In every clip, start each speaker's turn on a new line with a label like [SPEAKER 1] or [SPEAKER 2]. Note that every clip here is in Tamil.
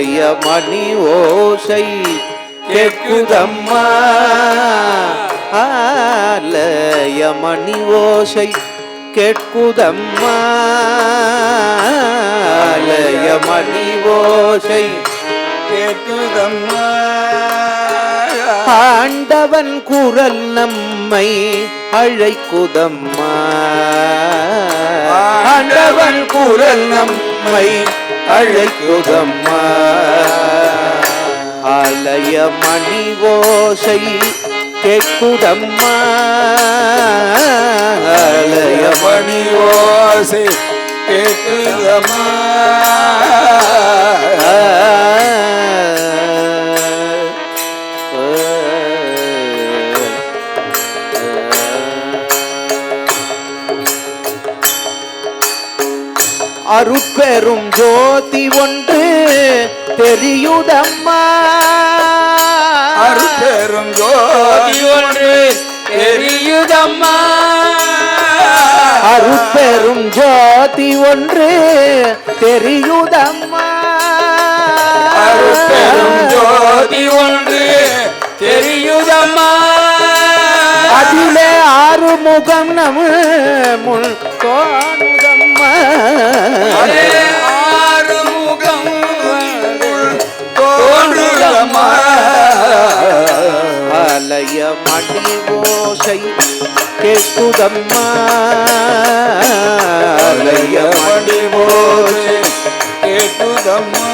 [SPEAKER 1] ஆலய மணி ஓசை கேட்குதம்மா ஆலய மணி ஓசை கேட்குதம்மா ஆலய மணி ஓசை கேட்குதம்மா ஆண்டவன் குரல் நம்மை அழைக்குதம்மா ஆண்டவன் குரல் நம்மை அழைக்குதம்மா ஆலய மணி ஓசை கேட்குதம்மா ஆலய மணி ஓசை கேட்குதம்மா அருட்பெரும் ஜோதி ஒன்று தெரியுதம்மா
[SPEAKER 2] அருட்பெரும் ஜோதி ஒன்று தெரியுதம்மா
[SPEAKER 1] அருட்பெரும் ஜோதி ஒன்று தெரியுதம்மா
[SPEAKER 2] அருட்பெரும் ஜோதி ஒன்று தெரியுதம்மா
[SPEAKER 1] அதிலே ஆறுமுகம் முன் தோணுதம்மா
[SPEAKER 2] ஆறுமுகம் தோன்றுதம்மா
[SPEAKER 1] ஆலய மணி ஓசை கேட்குதம்மா ஆலய மணி ஓசை
[SPEAKER 2] கேட்குதம்மா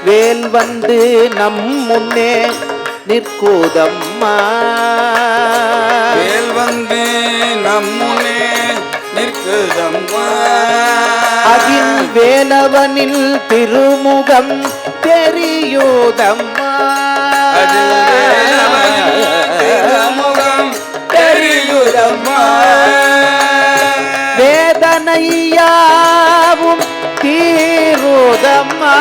[SPEAKER 1] வேல் வந்து நம் முன்னே நிற்குதம்மா
[SPEAKER 2] வேல் வந்து நம் முன்னே நிற்குதம்மா
[SPEAKER 1] அதில் வேலவனில் திருமுகம் தெரியுதம்மா
[SPEAKER 2] அதில் வேலவனில் திருமுகம் தெரியுதம்மா
[SPEAKER 1] வேதனையாவும் தீருதம்மா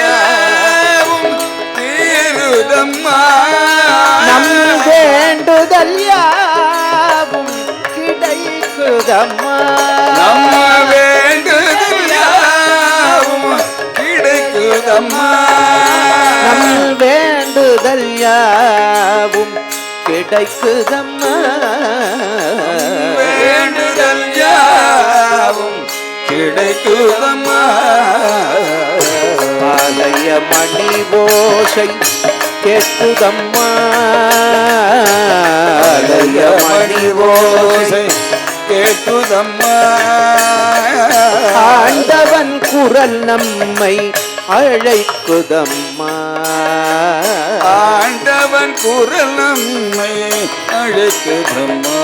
[SPEAKER 2] வேதனையாவும் தீருதம்மா
[SPEAKER 1] நம் வேண்டுதல் யாவும் கிடைக்குதம்மா
[SPEAKER 2] நம்ம வேண்டுதல் யாவும் கிடைக்குதம்மா
[SPEAKER 1] நம் வேண்டுதல் யாவும் கிடைக்குதம்மா
[SPEAKER 2] வேண்டுதல் யாவும் கிடைக்குதம்மா
[SPEAKER 1] ஆலய மணி ஓசை கேட்குதம்மா ஆலய மணி ஓசை
[SPEAKER 2] கேட்குதம்மா
[SPEAKER 1] ஆண்டவன் குரல் நம்மை அழைக்குதம்மா
[SPEAKER 2] ஆண்டவன் குரல் நம்மை அழைக்குதம்மா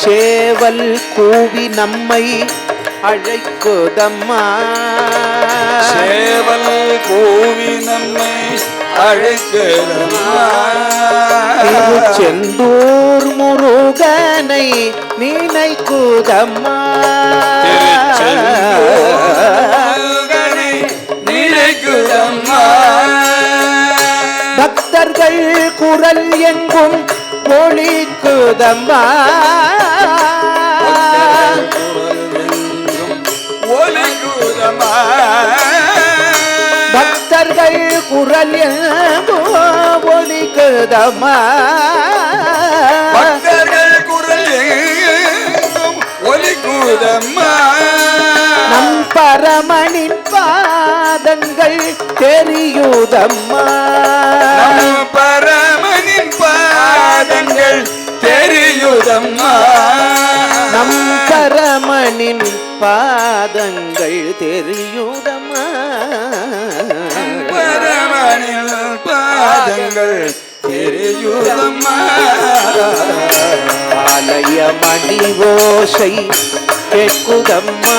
[SPEAKER 1] சேவல் கூவி நம்மை அழைக்குதம்மா
[SPEAKER 2] சேவல் கூவி நம்மை அழைக்குதம்மா
[SPEAKER 1] திருச்செந்தூர் முருகனை நினைக்குதம்மா
[SPEAKER 2] திருச்செந்தூரை நினைக்குதம்மா
[SPEAKER 1] பக்தர்கள் குரல் எங்கும் ஒலிக்குதம்மா
[SPEAKER 2] ஒலிக்குதம்மா
[SPEAKER 1] பக்தர்கள் குரல் எங்கும் ஒலிக்குதம்மா
[SPEAKER 2] பக்தர்கள் குரல் எங்கும் ஒலிக்குதம்மா
[SPEAKER 1] நம் பரமனின் பாதங்கள் தெரியுதம்மா
[SPEAKER 2] நம் பரமனின் பாதங்கள் தெரியுதம்மா
[SPEAKER 1] நம் பரமனின் பாதங்கள் தெரியுதம்மா
[SPEAKER 2] பரமனின் பாதங்கள் தெரியுதம்மா
[SPEAKER 1] ஆலய மணி ஓசை கேட்குதம்மா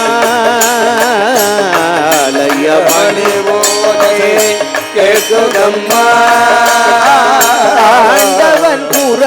[SPEAKER 1] ஆலய மணி ஓசை
[SPEAKER 2] கேட்குதம்மா
[SPEAKER 1] ஆண்டவன் குரல்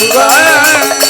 [SPEAKER 2] முருகா